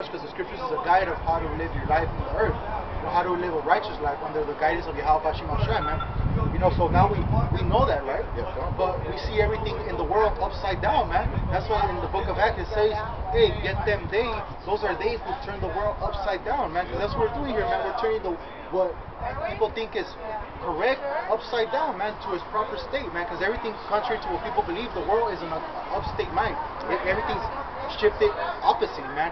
because the scriptures is a guide of how to live your life on the earth, how to live a righteous life under the guidance of Yahawashi, man. So now we know that, right? But we see everything in the world upside down, man. That's why in the book of Acts it says, hey, get them they, those are they who turn the world upside down, man. Because that's what we're doing here, man. We're turning what people think is correct upside down, man, to its proper state, man. Because everything contrary to what people believe, the world is in an upstate mind. Everything's shifted opposite, man.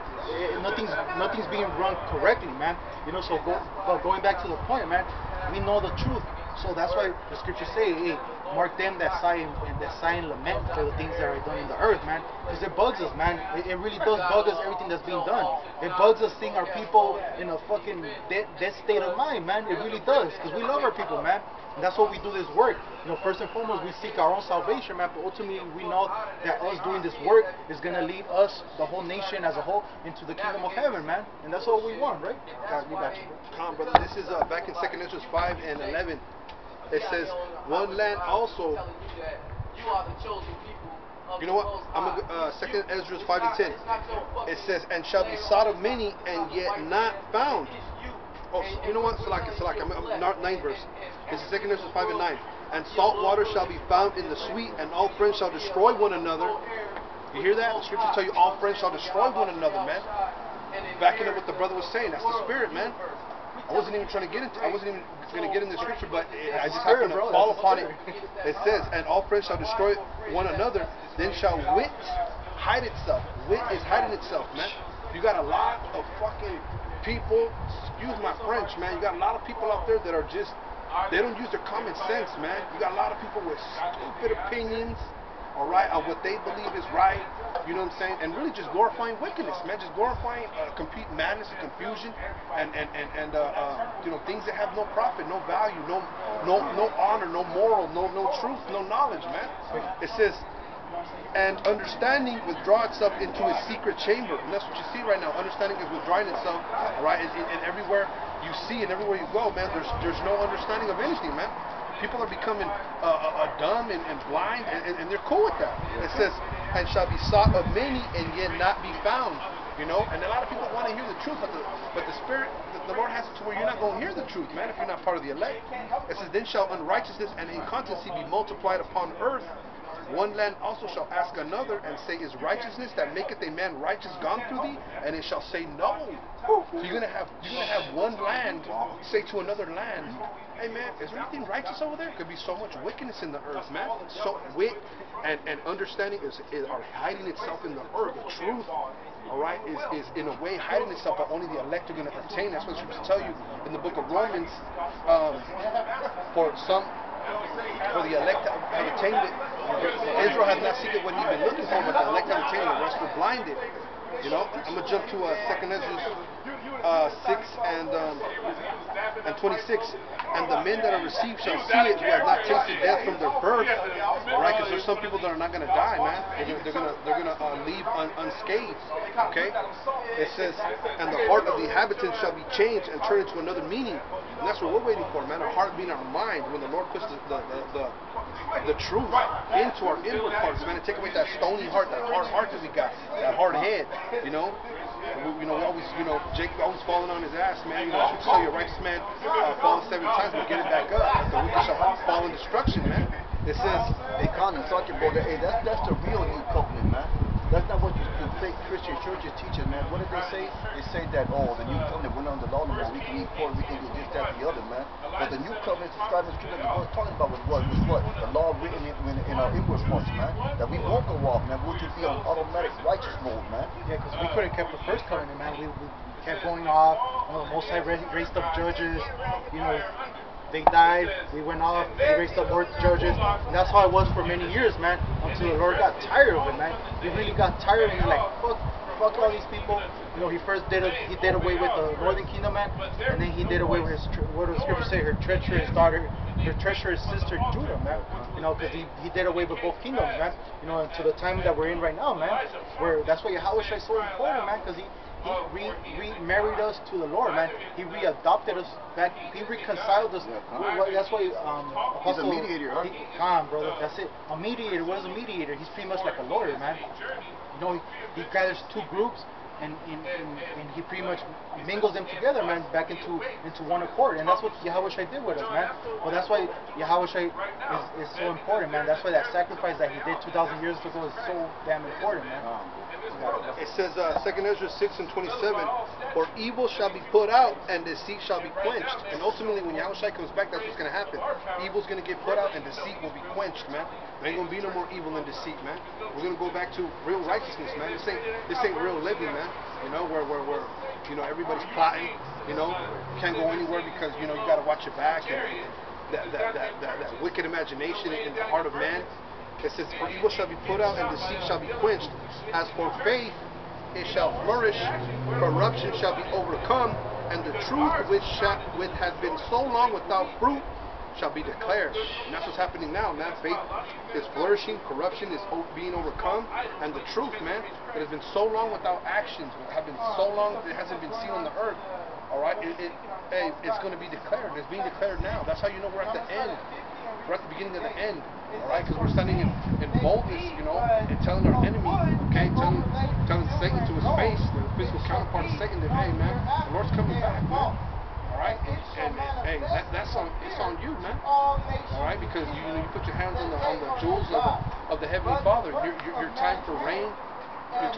Nothing's being run correctly, man. But going back to the point, man, we know the truth. So that's why the scriptures say, hey, mark them that sigh and lament for the things that are done in the earth, man. Because it bugs us, man. It really does bug us, everything that's being done. It bugs us seeing our people in a fucking dead state of mind, man. It really does. Because we love our people, man. And that's what we do this work. First and foremost, we seek our own salvation, man. But ultimately, we know that us doing this work is going to lead us, the whole nation as a whole, into the kingdom of heaven, man. And that's what we want, right? You got you, bro. Come on, brother. This is back in 2 Ezra 5 and 11. It says, one land also. You know what? I'm gonna 2 Ezra 5 and 10. It says, and shall be sought of many and yet not found. Oh, you know what? I'm 9 verse. This is 2 Ezra 5 and 9. And salt water shall be found in the sweet, and all friends shall destroy one another. You hear that? The scriptures tell you all friends shall destroy one another, man. Backing up what the brother was saying. That's the spirit, man. I wasn't even going to get in the scripture, but I just happened to fall upon it. It says, and all friends shall destroy one another, then shall wit hide itself. Wit is hiding itself, man. You got a lot of fucking people, excuse my French, man. You got a lot of people out there that are just, they don't use their common sense, man. You got a lot of people with stupid opinions, all right, on what they believe is right, you know what I'm saying, and really just glorifying wickedness, man, just glorifying complete madness and confusion, and things that have no profit, no value, no honor, no moral, no truth, no knowledge, man. It says, and understanding withdraw itself into a secret chamber, and that's what you see right now. Understanding is withdrawing itself, all right, and everywhere you see and everywhere you go, man, there's no understanding of anything, man. People are becoming dumb and blind, and they're cool with that. It says, and shall be sought of many and yet not be found. And a lot of people want to hear the truth, but the Spirit, the Lord has it to where you're not going to hear the truth, man, if you're not part of the elect. It says, then shall unrighteousness and inconstancy be multiplied upon earth. One land also shall ask another and say, is righteousness that maketh a man righteous gone through thee? And it shall say, no. So you're gonna have one land say to another land, hey man, is there anything righteous over there? Could be so much wickedness in the earth, man. So wit and understanding are hiding itself in the earth. The truth, all right, is in a way hiding itself, but only the elect are going to obtain. That's what scriptures tell you in the book of Romans. For the elect have attained it. Israel has not seen it what he's been looking for, but the elect have attained it. The rest were blinded. I'm gonna jump to 2 Ezra 6 and 26. And the men that are received shall see it, who have not tasted death from their birth. Right? Because there's some people that are not gonna die, man. They're gonna leave unscathed. Okay? It says, and the heart of the inhabitants shall be changed and turned into another meaning. And that's what we're waiting for, man. Our heart being our mind. When the Lord puts the truth into our inward parts, man, and take away that stony heart, that hard heart that we got, that hard head, we always, Jacob always falling on his ass, man. Scripture tell you a righteous man falls 7 times, but get it back up. The wicked shall fall in destruction, man. It says, hey, Con, such a brother, hey, that's the real new covenant, man. That's not what the fake Christian churches teaching, man. What did they say? They say that, the new covenant, we're not under law no more. We can eat pork, we can do this, that, the other, man. But the new covenant, describing the scripture that was talking about was what? The law written in our inward parts, man. That we won't go off, man. We'll just be on automatic righteous mode, man. Yeah, because we could have kept the first covenant, man. We kept going off. Most High raised up judges. They died, we went off, they raised up more judges, and that's how it was for many years, man, until the Lord got tired of it, man. He really got tired of it, like, fuck all these people. He first did away with the northern kingdom, man, and then he did away with what does the scripture say, her treacherous daughter, her treacherous sister Judah, man, because he did away with both kingdoms, man, to the time that we're in right now, man, where that's why Yahawashi is so important, man, because he remarried us to the Lord, man. He readopted us back. He reconciled us. That's why he's a mediator, huh? Come on, brother. That's it. A mediator. What is a mediator? He's pretty much like a lawyer, man. He gathers two groups and he pretty much mingles them together, man, back into one accord, and that's what Yahawashi did with us, man. Well, that's why Yahawashi is so important, man. That's why that sacrifice that he did 2,000 years ago is so damn important, man. It says, 2nd Ezra 6:27, for evil shall be put out and deceit shall be quenched. And ultimately, when Yahawashi comes back, that's what's going to happen. Evil's going to get put out and deceit will be quenched, man. There ain't going to be no more evil and deceit, man. We're going to go back to real righteousness, man. This ain't real living, man. You know, where you know, everybody's plotting, you know, can't go anywhere because, you know, you got to watch your back, and that wicked imagination in the heart of man. It says, for evil shall be put out and deceit shall be quenched. As for faith, it shall flourish, corruption shall be overcome, and the truth which has been so long without fruit shall be declared. And that's what's happening now, man. Faith is flourishing, corruption is being overcome, and the truth, man, that has been so long without actions, have been so long it hasn't been seen on the earth. All right, it's going to be declared. It's being declared now. That's how you know we're at the end. We're at the beginning of the end. All right, because we're standing in boldness, you know, and telling our enemy, okay, telling Satan to his face, the physical counterpart of Satan, that, hey, man, the Lord's coming back, man. All right, and hey, it's on you, man. All right, because you put your hands on the jewels of the Heavenly Father. Your time for reign. Your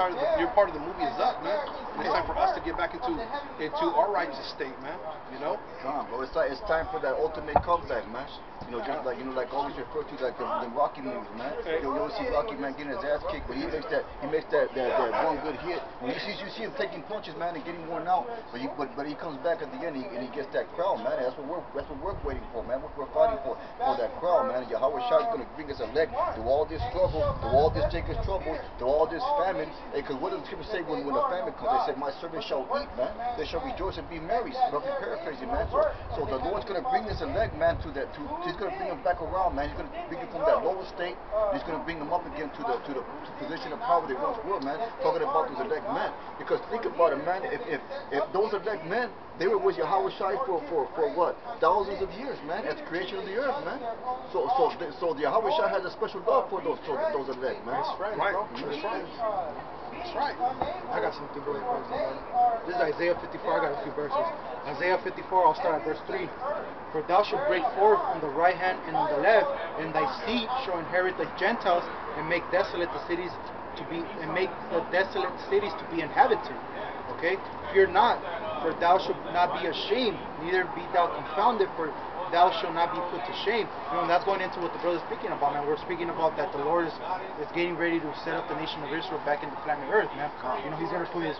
part of the movie is up, man. And it's time for us to get back into our righteous state, man. You know. Bro, it's time for that ultimate comeback, man. You know, just like always referred to like the Rocky movies, man. You always see Rocky, man, getting his ass kicked, but he makes that one good hit. When you see him taking punches, man, and getting worn out, but he comes back at the end and he gets that crown, man. That's what we're waiting for, man. We're fighting for that crown, man. Yahawashi is going to bring us a leg through all this struggle, through all this Jacob's trouble, through all this famine. Because what does the scripture say when the famine comes? They say, my servants shall eat, man. They shall rejoice and be merry. Roughly paraphrasing, man. So the Lord's going to bring us a leg, man, he's going to bring him back around, man. He's going to bring him from that lower state. He's going to bring him up again to the position of power they once were, man. Talking about those elect men. Because think about it, man. If those elect men, they were with Yahawashi for what? Thousands of years, man. At the creation of the earth, man. So the Yahawashi has a special love for those elect, man. That's right, bro. That's right. That's right. I got something really close to that. This is Isaiah 54. I got a few verses. Isaiah 54, I'll start at verse 3. For thou shalt break forth on the right hand and on the left, and thy seed shall inherit the Gentiles, and make desolate the cities to be inhabited. Okay? Fear not, for thou shalt not be ashamed, neither be thou confounded, for thou shalt not be put to shame. You know, and that's going into what the brother's speaking about, man. We're speaking about that the Lord is getting ready to set up the nation of Israel back in the planet Earth, man. You know, he's going to put his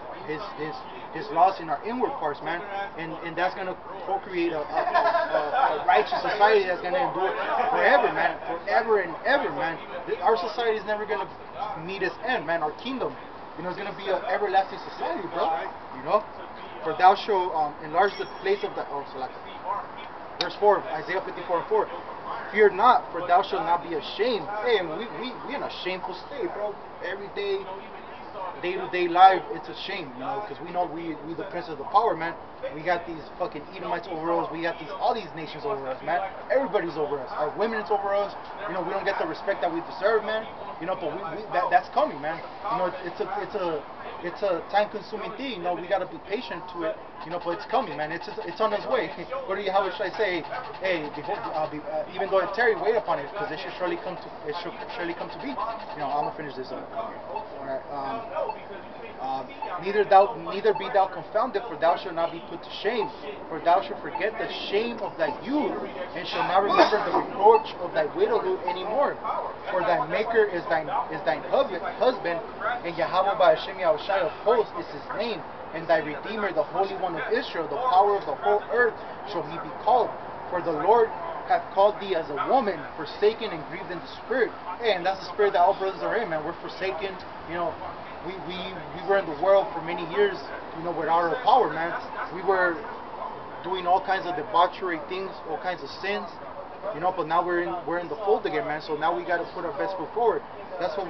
laws in our inward parts, man, and that's going to procreate a righteous society that's going to endure forever, man, forever and ever, man. Our society is never going to meet its end, man. Our kingdom, you know, it's going to be an everlasting society, bro. You know, for thou shalt enlarge the place of the verse 4, Isaiah 54:4. Fear not, for thou shalt not be ashamed. Hey, and we in a shameful state, bro. Every day-to-day life, it's a shame, you know, because we know we the prince of the power, man. We got these fucking Edomites over us. We got all these nations over us, man. Everybody's over us. Our women is over us. You know, we don't get the respect that we deserve, man. You know, but that's coming, man. You know, it's a time-consuming thing. You know, we gotta be patient to it. You know, but it's coming, man. It's on its way. What do you? How should I say? Hey, even though it tarry, wait upon it, because it should surely come to. It should surely come to be. You know, I'm gonna finish this up. All right. Neither be thou confounded, for thou shalt not be put to shame. For thou shalt forget the shame of thy youth, and shalt not remember the reproach of thy widowhood anymore. For thy Maker is thine husband, and Yahawah bahasham Yahawashi of hosts is his name, and thy Redeemer, the Holy One of Israel, the power of the whole earth, shall he be called. For the Lord hath called thee as a woman, forsaken and grieved in the spirit. Hey, and that's the spirit that all brothers are in, man. We're forsaken. You know, we were in the world for many years, you know, without our power, man. We were doing all kinds of debauchery things, all kinds of sins, you know, but now we're in the fold again, man. So now we got to put our best foot forward. That's what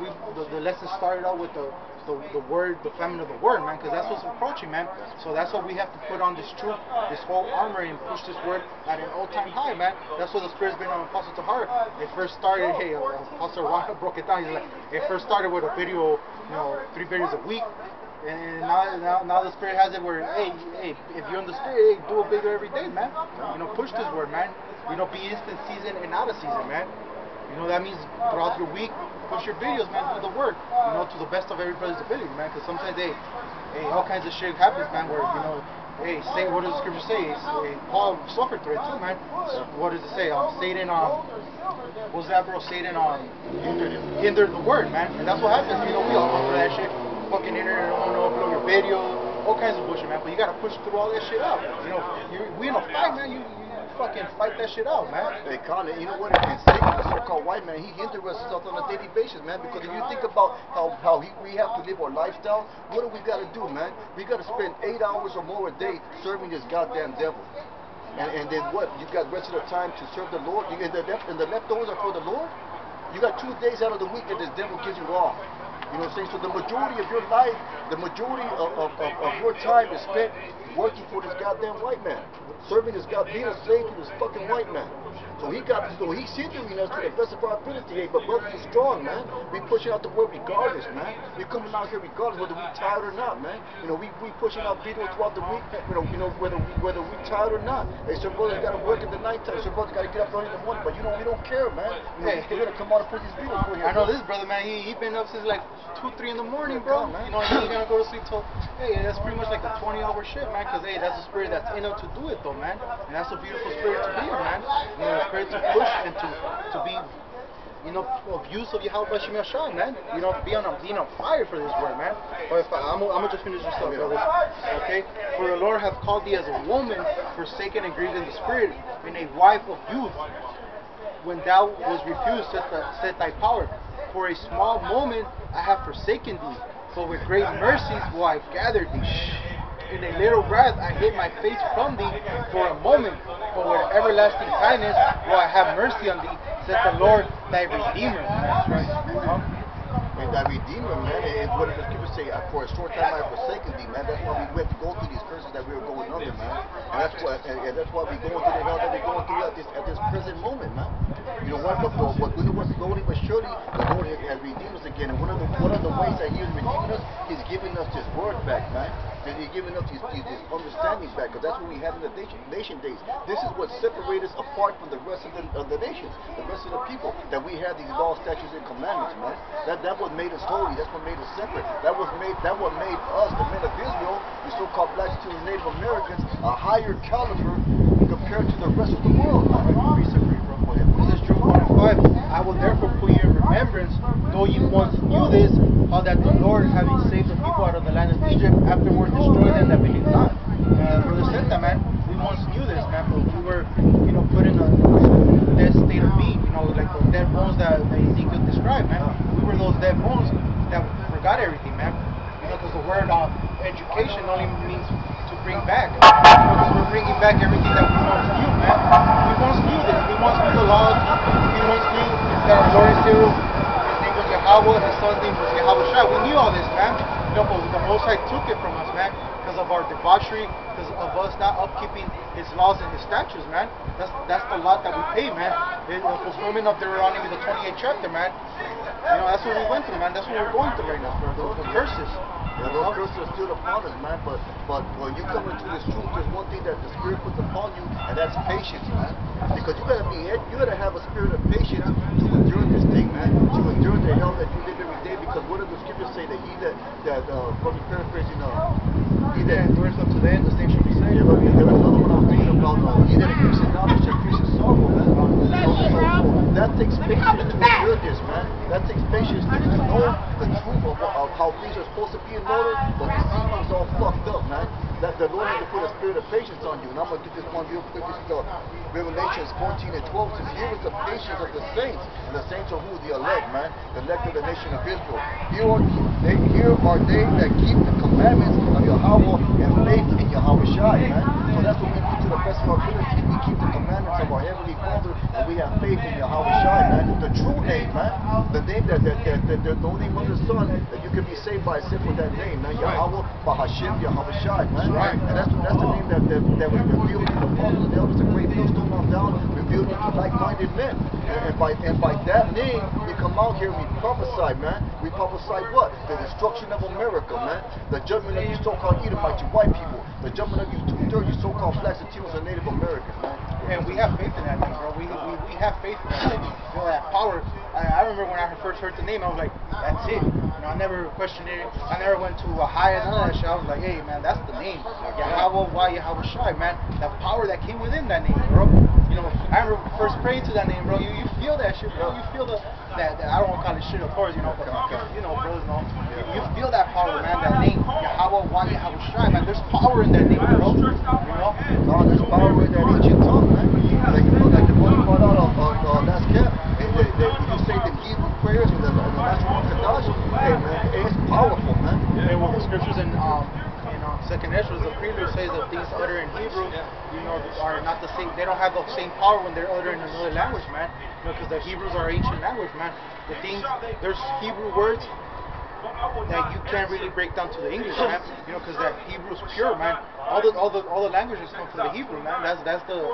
the lesson started out with, the word, the famine of the word, man, because that's what's approaching, man. So that's what we have to put on this truth, this whole armor, and push this word at an all-time high, man. That's what the Spirit's been on Apostle Tahar. It first started, hey, Apostle Ron broke it down. He's like, it first started with a video, you know, 3 videos a week. And now the Spirit has it where, hey, if you're in the Spirit, hey, do it bigger every day, man. You know, push this word, man. You know, be instant season and out of season, man. You know, that means throughout your week, push your videos, man, do the work, you know, to the best of everybody's ability, man. Because sometimes, hey, all kinds of shit happens, man, where, you know, hey, say, what does the scripture say? Paul suffered through it too, man. What does it say? Satan, what's that, bro? Satan, hindered the word, man. And that's what happens, you know, we all go through that shit. Fucking internet, don't know, upload your video, all kinds of bullshit, man. But you gotta push through all that shit out. You know, we in a fight, man. You fucking fight that shit out, man. Hey, Connor, you know what? And Satan, the so-called white man, he hinders us on a daily basis, man. Because if you think about how we have to live our lifestyle, what do we got to do, man? We got to spend 8 hours or more a day serving this goddamn devil. And then what? You got the rest of the time to serve the Lord? And the leftovers are for the Lord? You got 2 days out of the week that this devil gives you off. You know what I'm saying? So the majority of your life, the majority of your time is spent working for this goddamn white man. Serving this God, being a slave to this fucking white man. So he's hindering us to the best of our ability. Hey, but brothers are strong, man. We pushing out the word regardless, man. We coming out here regardless whether we tired or not, man. You know, we pushing out videos throughout the week. You know whether we tired or not. Hey, some brothers got to work in the nighttime. Some brothers got to get up early in the morning. But you know, we don't care, man. You know, we're gonna come out and put these videos for you. I know this brother, man. He been up since like 2, 3 in the morning, bro. You know, he's gonna go to sleep till. Hey, that's pretty much like a 20-hour shift, man. Cause hey, that's the spirit that's in him to do it, though, man. And that's a beautiful spirit to be in, man. You know, spirit to push and to be, you know, of use of Yahawashi, man. You know, being on fire for this word, man. But I'm gonna just finish this up, brothers. Okay? For the Lord hath called thee as a woman forsaken and grieved in the spirit, and a wife of youth. When thou was refused, set thy power. For a small moment I have forsaken thee, but with great mercies will I gather thee. In a little wrath I hid my face from thee for a moment, but with everlasting kindness will I have mercy on thee, said the Lord thy Redeemer. That's right. And thy Redeemer, man, is what the scriptures say, for a short time I have forsaken thee, man. That's why we went to go through these curses that we were going under, man. And that's why we're going through the hell that we're going through at this present moment, man. You know what? But slowly but surely, the Lord has redeemed us again. And one of the ways that He is redeeming us, He's giving us this word back, man. And He's giving us this understanding back, because that's what we had in the nation days. This is what separated us apart from the rest of the nations, the rest of the people, that we had these laws, statutes, and commandments, man. That what made us holy. That's what made us separate. That what made us, the men of Israel, the so-called blacks to the Native Americans, a higher caliber compared to the rest of the world. This is Jude 1 and 5. I will therefore put you in remembrance, though you once knew this, how that the Lord, having saved the people out of the land of Egypt, afterward destroyed them that believed not. Brother said that, man. We once knew this, man, but we were, you know, put in a dead state of being, you know, like the dead bones that Ezekiel described, man. We were those dead bones that forgot everything, man. You know, because the word education only means to bring back. Because we're bringing back everything that we once knew, man. We once knew this. We once knew the laws. We once knew that our Lord is here. His name was Yahawah. His son's name was Yahawashi. We knew all this, man. You know, but the Most High took it from us, man, because of our debauchery, because of us not upkeeping His laws and His statutes, man. That's the lot that we pay, man. The fulfillment of Deuteronomy, the 28th chapter, man. You know, that's what we went through, man. That's what we're going through right now, bro. The curses. Yeah, those curses are still upon us, man. But when you come into this truth, there's one thing that the Spirit puts upon you, and that's patience, man. Because you gotta have a spirit of patience to endure this thing, man. To endure the hell that you live every day. Because what do the scriptures say? That he that probably paraphrasing, he that endures up to the end, the same should be saved. Yeah, but there was another one I was thinking about. He that increases knowledge shall increase his sorrow, man. So that takes patience to endure this, man. That takes patience to know the truth of how things are supposed to be in order, but we see things all fucked up, man. That the Lord has to put a spirit of patience on you. And I'm going to do this one real quick. This is Revelations 14 and 12. Says, here is the patience of the saints. And the saints are who? The elect, man. The elect of the nation of Israel. Here are they that keep the commandments of Yahawah and faith in Yahawashi, man. So that's what we do to the best of our ability. We keep the commandments of our Heavenly Father, and we have faith in Yahawashi, man. The true name, man. The name that the only name under the sun that you can be saved by itself with that name, man. Yahawah, bahasham, Yahawashi, man. Right. And that's the name that was revealed to the apostles, the elders, a great millstone on down, revealed unto like-minded men. And by that name, we come out here and we prophesy, man. We prophesy what? The destruction of America, man. The judgment of you so-called Edomites, you white people. The judgment of you two-thirds, you so-called blacks and Latinos and Native Americans, man. And we have faith in that name, bro. We have faith in that name. You know, that power. I remember when I first heard the name, I was like, that's it. You know, I never questioned it. I never went to a high and none of that shit. I was like, hey, man, that's the name. Yahawah, Yahawashi, man. The power that came within that name, bro. You know, I remember first praying to that name, bro. You feel that shit, bro. You feel that I don't want to call it shit, of course, you know, but you know, bros, know. You feel that power, man. That name, Yahawah, Yahawashi, man. There's power in that name, bro. You know, God, there's power in that ancient tongue, man. Like the one brought out of last camp. When you say the Hebrew prayers and the natural qadash, hey, man, it's powerful, man. And what the scriptures in Second Ezra, the prelude says that things uttered in Hebrew, you know, are not the same. They don't have the same power when they're uttered in another language, man. You know, because the Hebrews are ancient language, man. The things, there's Hebrew words that you can't really break down to the English, man. You know, because that Hebrew's pure, man. All the languages come from the Hebrew, man. That's the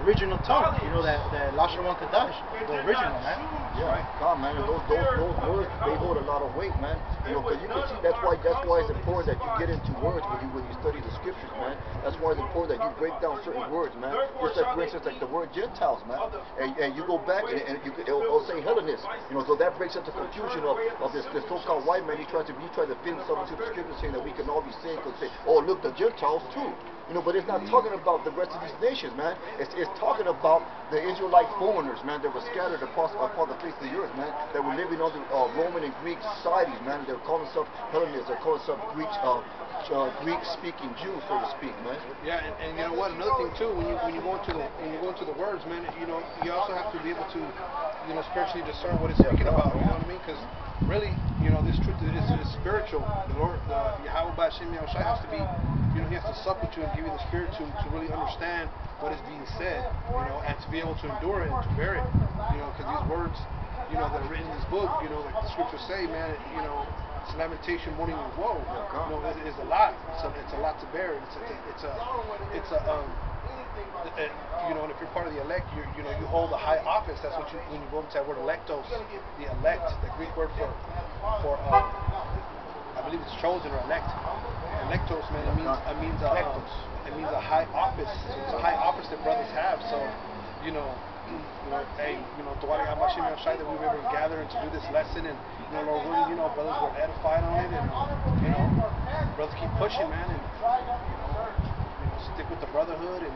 original tongue. You know, that rawchaa qadash, the original, man. Yeah, God, man. And those words, they hold a lot of weight, man. You know, because you can see that's why it's important that you get into words when you study the scriptures, man. That's why it's important that you break down certain words, man. Just like, for instance, like the word Gentiles, man. And you go back and it'll say Hellenists. You know, so that breaks up the confusion of this so-called white man. He tries to pin something to the scriptures saying that we can all be saved and say, oh, look, the Gentiles too. You know, but it's not talking about the rest of these nations, man. It's talking about the Israelite foreigners, man, that were scattered upon the face of the earth, man, that were living under Roman and Greek societies, man. They're calling themselves Hellenists. They're calling themselves Greek-speaking Jews, so to speak, man. Yeah, and you know what? Another thing too, when you go into the words, man, you know, you also have to be able to, you know, spiritually discern what it's speaking about. You know what I mean? Because really, you know, this truth is spiritual. The Lord, the Yahawah bahasham Yahawashi has to be, you know, he has to sup with you and give you the spirit to really understand what is being said, you know, and to be able to endure it and to bear it, you know, because these words, you know, that are written in this book, you know, like the scriptures say, man, you know, it's lamentation, mourning, and woe. You know, it is a lot. It's a lot to bear. You know, and if you're part of the elect, you know, you hold a high office. That's what when you go into that word electos, the elect, the Greek word for I believe it's chosen or elect. Electos, man, it means a high office. So it's a high office that brothers have. So, you know, hey, you know, that we were able to gather and to do this lesson, and you know, Lord willing, you know, brothers were edified on it, and you know, brothers keep pushing, man, and you know, stick with the brotherhood, and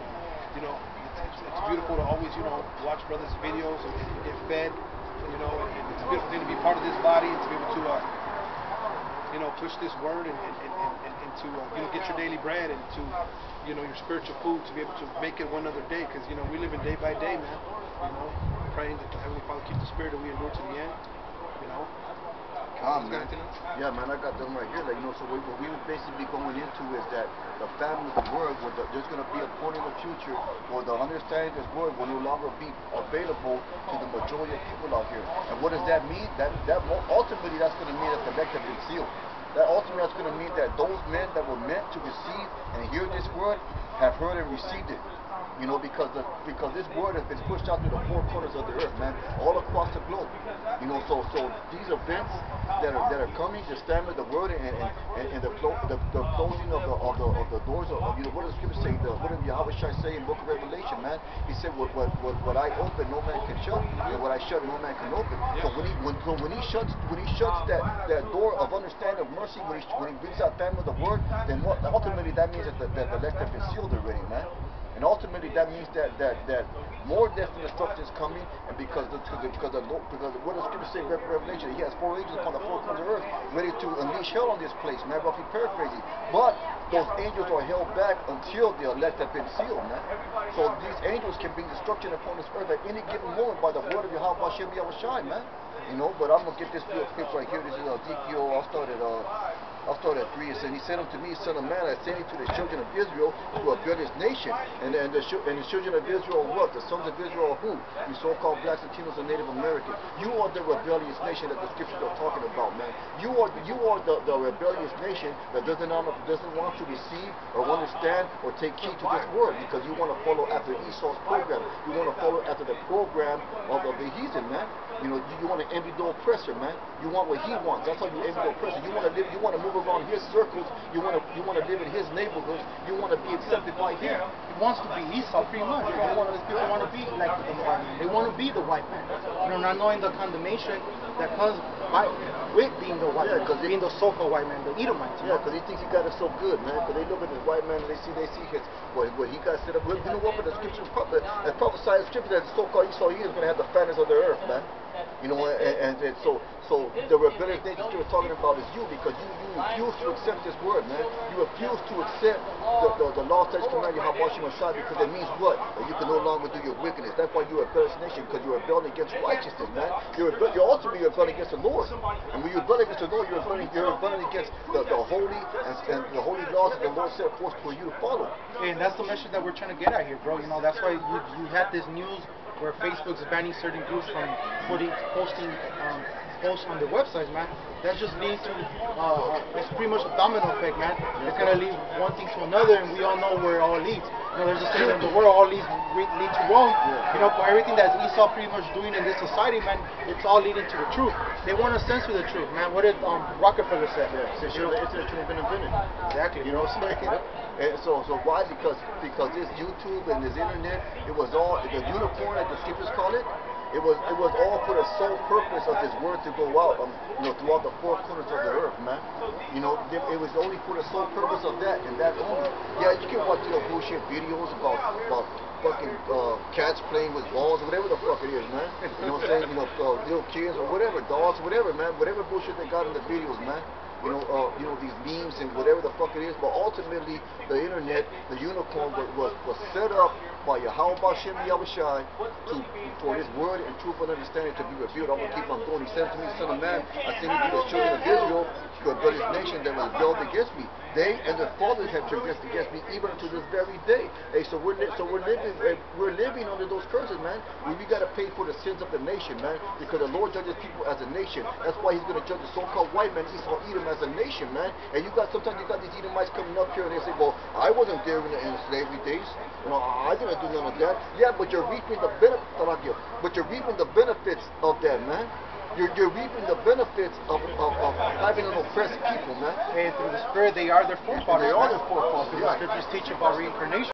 you know, it's beautiful to always, you know, watch brothers' videos and get fed, you know, and it's a beautiful thing to be part of this body and to be able to, you know, push this word and to, you know, get your daily bread and to, you know, your spiritual food, to be able to make it one other day, because, you know, we live in day by day, man, you know, praying that the Heavenly Father keep the spirit that we endure to the end, you know. Man. Yeah, man, I got them right here. Like, you know, so what we will basically be going into is that the famine of the word, there's going to be a point in the future where the understanding of this word will no longer be available to the majority of people out here. And what does that mean? That ultimately, that's going to mean that the elect have been sealed. That ultimately, that's going to mean that those men that were meant to receive and hear this word have heard and received it. You know, because this word has been pushed out to the four corners of the earth, man, all across the globe. You know, so these events that are coming, the stamina, the word, and the closing of the doors of, you know, what does the scripture say? What did Yahawashi say in Book of Revelation, man? He said, what I open, no man can shut, and what I shut, no man can open. So when he shuts that door of understanding of mercy, when he brings out famine of the word, then ultimately that means that the elect have been sealed already, man. And ultimately, that means that more death and destruction is coming, and because the word of Scripture say, Revelation, he has 4 angels upon the 4 corners of the earth, ready to unleash hell on this place, man, roughly paraphrasing. But those angels are held back until the elect have been sealed, man. So these angels can bring destruction upon this earth at any given moment by the word of Yahawashi, man. You know, but I'm gonna get this real quick right here. This is Ezekiel. I'll start at I'll start at 3. It said, he said unto me, Son of man, I send thee to the children of Israel, to a rebellious nation. And the children of Israel are what? The sons of Israel are who? You so-called blacks, Latinos, and Native Americans. You are the rebellious nation that the scriptures are talking about, man. You are the rebellious nation that doesn't want to receive or understand or take heed to this word, because you want to follow after Esau's program. You want to follow after the program of the heathen, man. You know, you want to envy the oppressor, man. You want what he wants. That's how you envy the oppressor. You want to live. You want to move around his circles. You want to live in his neighborhoods. You want to be accepted by him. He wants to be Esau, pretty much. People want to be like the white man. They want to be the white man. You know, not knowing the condemnation that comes with being the white man, being the so-called white man, the Edomites. Yeah, because he thinks he got it so good, man. Because they look at this white man and they see his what he got set up. You know what? But the scriptures prophesied scripture that the so-called Esau, he is going to have the fatness of the earth, man. You know, and so the rebellious nation that you're talking about is you, because you refuse to accept this word, man. You refuse to accept the law, statutes, command, Yahawashi, because it means what? That you can no longer do your wickedness. That's why you're a rebellious nation, because you're rebelling against righteousness, man. You're also rebelling against the Lord. And when you're rebelling against the Lord, you're rebelling against the holy and the holy laws that the Lord set forth for you to follow. And that's the message that we're trying to get at here, bro. You know, that's why you had this news where Facebook's banning certain groups from posting posts on their websites, man. That just leads to it's pretty much a domino effect, man. It's gonna lead one thing to another, and we all know where it all leads. You know, there's a saying in the world all lead to Rome. You know, for everything that Esau pretty much doing in this society, man, it's all leading to the truth. They want to censor the truth, man. What did Rockefeller say? Yeah, since the internet should have been invented. Exactly. You know what I'm saying? And so why? Because this YouTube and this internet, it was all the unicorn, as the scriptures call it. It was all for the sole purpose of this word to go out, you know, throughout the four corners of the earth, man. You know, it was only for the sole purpose of that, and that only. Yeah, you can watch bullshit videos about fucking cats playing with balls, or whatever the fuck it is, man. You know what I'm saying? You know, little kids or whatever, dogs, whatever, man. Whatever bullshit they got in the videos, man. You know these memes and whatever the fuck it is, but ultimately the internet, the unicorn was set up by Yahawah Yahawashi for his word and truth and understanding to be revealed. I'm gonna keep on going. He said to me, Son of man, I send you to the children of Israel, to a rebellious nation that rebelled against me. They and their fathers have transgressed against me, even to this very day. Hey, so we're living under those curses, man. We gotta pay for the sins of the nation, man, because the Lord judges people as a nation. That's why He's gonna judge the so-called white man, Esau, Edom, as a nation, man. And sometimes you got these Edomites coming up here and they say, well, I wasn't there in the slavery days. You know, I didn't do none of that. Yeah, but you're reaping the benefits. But you're reaping the benefits of that, man. You're reaping the benefits of having an oppressed people, man. And through the Spirit, they are their forefathers. They are their forefathers. The scriptures teach about reincarnation.